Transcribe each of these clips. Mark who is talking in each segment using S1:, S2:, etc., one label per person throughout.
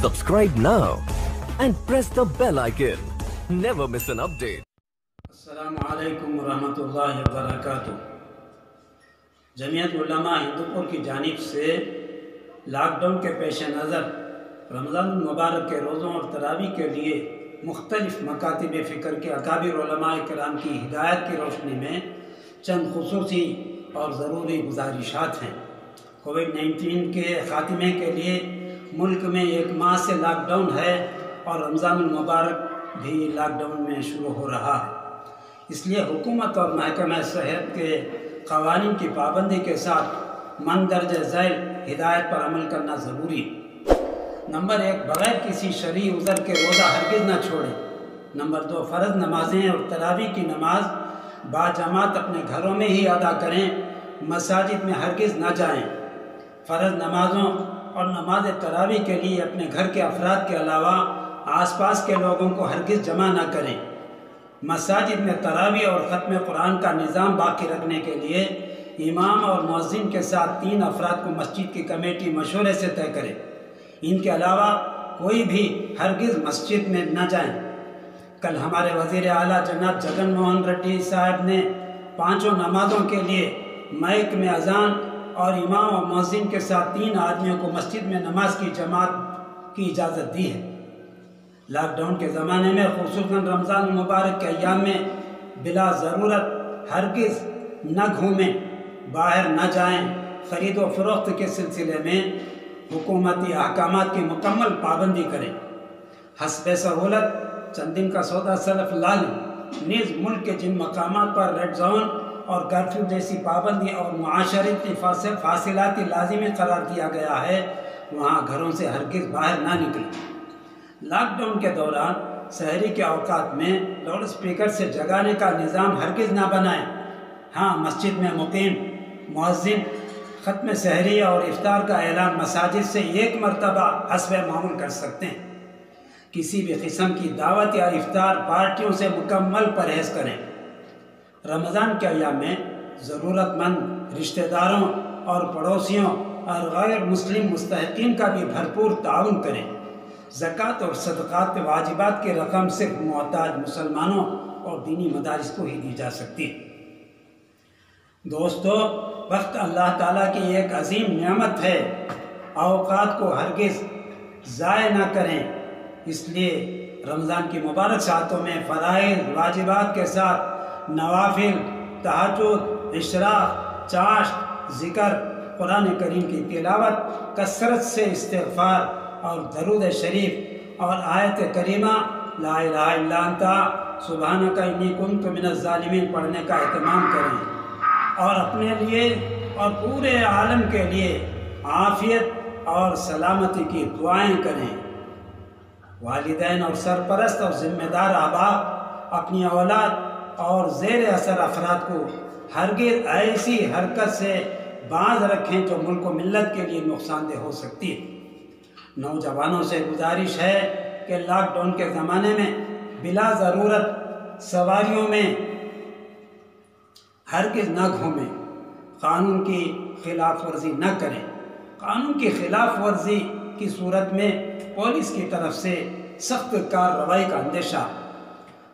S1: Subscribe now and press the bell icon. Never miss an update.
S2: السلام علیکم ورحمۃ اللہ وبرکاتہ۔ جمعیت علماء ہندوپور کی جانب سے لاک ڈاؤن کے پیش نظر رمضان المبارک کے روزوں اور تراویح کے لیے مختلف مکاتب فکر کے اکابر علماء کرام کی ہدایت کی روشنی میں چند خصوصی اور ضروری گزارشات ہیں۔ کووڈ-19 کے خاتمے کے لیے ملک میں 1 ماہ سے لاک ڈاؤن ہے اور رمضان المبارک بھی لاک ڈاؤن میں شروع ہو رہا ہے۔ اس لیے حکومت اور محکمہ صحت کے قوانین کی پابندی کے ساتھ مندرجہ ذیل ہدایت پر عمل کرنا ضروری ہے۔ نمبر 1، بغیر کسی شرعی عذر کے روزہ ہرگز نہ چھوڑیں۔ نمبر 2، فرض نمازیں اور تراویح کی نماز باجماعت اپنے گھروں میں ہی ادا کریں، مساجد میں ہرگز نہ جائیں۔ فرض نمازوں اور نماز تراویح کے لیے اپنے گھر کے افراد کے علاوہ آس پاس کے لوگوں کو ہرگز جمع نہ کریں۔ مساجد میں تراویح اور ختم قرآن کا نظام باقی رکھنے کے لیے امام اور مؤذن کے ساتھ 3 افراد کو مسجد کی کمیٹی مشورے سے طے کرے۔ ان کے علاوہ کوئی بھی ہرگز مسجد میں نہ جائیں۔ کل ہمارے وزیر اعلیٰ جناب جگن موہن ریڈی صاحب نے 5 نمازوں کے لیے مائک میں اذان اور امام اور مؤذن کے ساتھ 3 آدمیوں کو مسجد میں نماز کی جماعت کی اجازت دی ہے۔ لاک ڈاؤن کے زمانے میں خصوصاً رمضان المبارک کے ایام میں بلا ضرورت ہرگز نہ گھومیں، باہر نہ جائیں۔ خرید و فروخت کے سلسلے میں حکومتی احکامات کی مکمل پابندی کریں۔ حسب سہولت چند دن کا سودا سلف لا لیں۔ نیز ملک کے جن مقامات پر ریڈ زون اور کرفیو جیسی پابندی اور معاشرتی فاصلاتی لازمی قرار دیا گیا ہے، وہاں گھروں سے ہرگز باہر نہ نکلیں۔ لاک ڈاؤن کے دوران سحری کے اوقات میں لاؤڈ اسپیکر سے جگانے کا نظام ہرگز نہ بنائیں۔ ہاں، مسجد میں مقیم مؤذن ختم سحری اور افطار کا اعلان مساجد سے 1 مرتبہ حسب معمول کر سکتے ہیں۔ کسی بھی قسم کی دعوت یا افطار پارٹیوں سے مکمل پرہیز کریں۔ رمضان کے ایام میں ضرورت مند رشتہ داروں اور پڑوسیوں اور غیر مسلم مستحقین کا بھی بھرپور تعاون کریں۔ زکوٰۃ اور صدقات کے واجبات کی رقم صرف محتاج مسلمانوں اور دینی مدارس کو ہی دی جا سکتی ہے۔ دوستو، وقت اللہ تعالیٰ کی ایک عظیم نعمت ہے۔ اوقات کو ہرگز ضائع نہ کریں۔ اس لیے رمضان کی مبارک ساعتوں میں فرائض واجبات کے ساتھ نوافل، تہجد، اشراق، چاشت، ذکر، قرآن کریم کی تلاوت، کثرت سے استغفار اور درود شریف اور آیت کریمہ لا الہ الا انت سبحانک انی کنت من الظالمین پڑھنے کا اہتمام کریں اور اپنے لیے اور پورے عالم کے لیے عافیت اور سلامتی کی دعائیں کریں۔ والدین اور سرپرست اور ذمہ دار آباء اپنی اولاد اور زیر اثر افراد کو ہرگز ایسی حرکت سے باز رکھیں جو ملک و ملت کے لیے نقصان دہ ہو سکتی ہے۔ نوجوانوں سے گزارش ہے کہ لاک ڈاؤن کے زمانے میں بلا ضرورت سواریوں میں ہرگز نہ گھومیں، قانون کی خلاف ورزی نہ کریں۔ قانون کی خلاف ورزی کی صورت میں پولیس کی طرف سے سخت کارروائی کا اندیشہ۔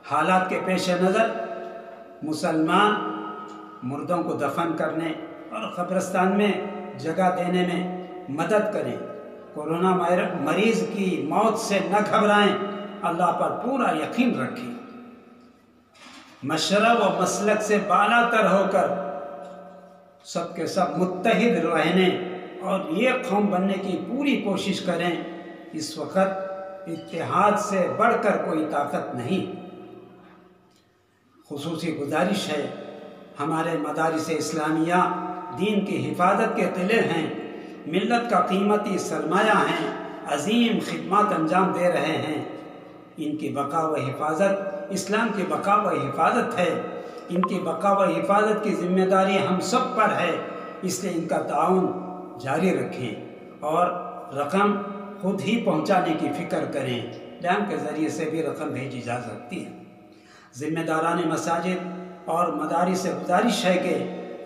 S2: حالات کے پیش نظر مسلمان مردوں کو دفن کرنے اور قبرستان میں جگہ دینے میں مدد کریں۔ کورونا مریض کی موت سے نہ گھبرائیں، اللہ پر پورا یقین رکھیں۔ مشرب و مسلک سے بالا تر ہو کر سب کے سب متحد رہنے اور ایک قوم بننے کی پوری کوشش کریں۔ اس وقت اتحاد سے بڑھ کر کوئی طاقت نہیں۔ خصوصی گزارش ہے، ہمارے مدارس اسلامیہ دین کی حفاظت کے قلعے ہیں، ملت کا قیمتی سرمایہ ہیں، عظیم خدمات انجام دے رہے ہیں۔ ان کی بقا و حفاظت اسلام کی بقا و حفاظت ہے۔ ان کی بقا و حفاظت کی ذمہ داری ہم سب پر ہے، اس لیے ان کا تعاون جاری رکھیں اور رقم خود ہی پہنچانے کی فکر کریں۔ بینک کے ذریعے سے بھی رقم بھیجی جا سکتی ہے۔ ذمہ داران مساجد اور مدارس سے گزارش ہے کہ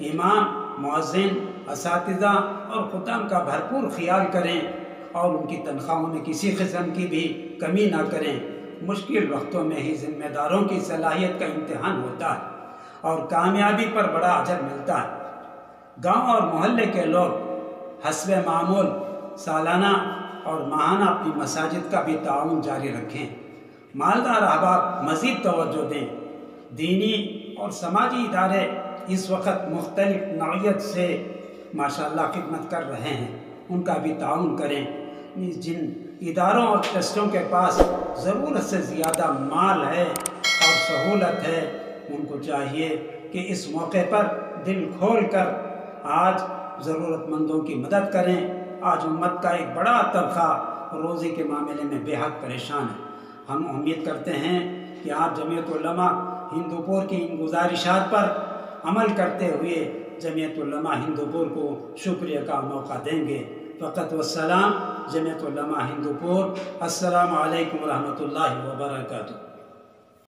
S2: امام، مؤذن، اساتذہ اور خطام کا بھرپور خیال کریں اور ان کی تنخواہوں میں کسی قسم کی بھی کمی نہ کریں۔ مشکل وقتوں میں ہی ذمہ داروں کی صلاحیت کا امتحان ہوتا ہے اور کامیابی پر بڑا اجر ملتا ہے۔ گاؤں اور محلے کے لوگ حسب معمول سالانہ اور ماہانہ اپنی مساجد کا بھی تعاون جاری رکھیں۔ مالدار احباب مزید توجہ دیں۔ دینی اور سماجی ادارے اس وقت مختلف نوعیت سے ماشاءاللہ خدمت کر رہے ہیں، ان کا بھی تعاون کریں۔ جن اداروں اور ٹرسٹوں کے پاس ضرورت سے زیادہ مال ہے اور سہولت ہے، ان کو چاہیے کہ اس موقع پر دل کھول کر آج ضرورت مندوں کی مدد کریں۔ آج امت کا ایک بڑا طبقہ روزی کے معاملے میں بے حد پریشان ہے۔ ہم امید کرتے ہیں کہ آپ جمعیت علماء ہندوپور کی ان گزارشات پر عمل کرتے ہوئے جمعیت علماء ہندوپور کو شکریہ کا موقع دیں گے۔ فقط والسلام، جمعیت علماء ہندوپور۔ السلام علیکم ورحمۃ اللہ وبرکاتہ۔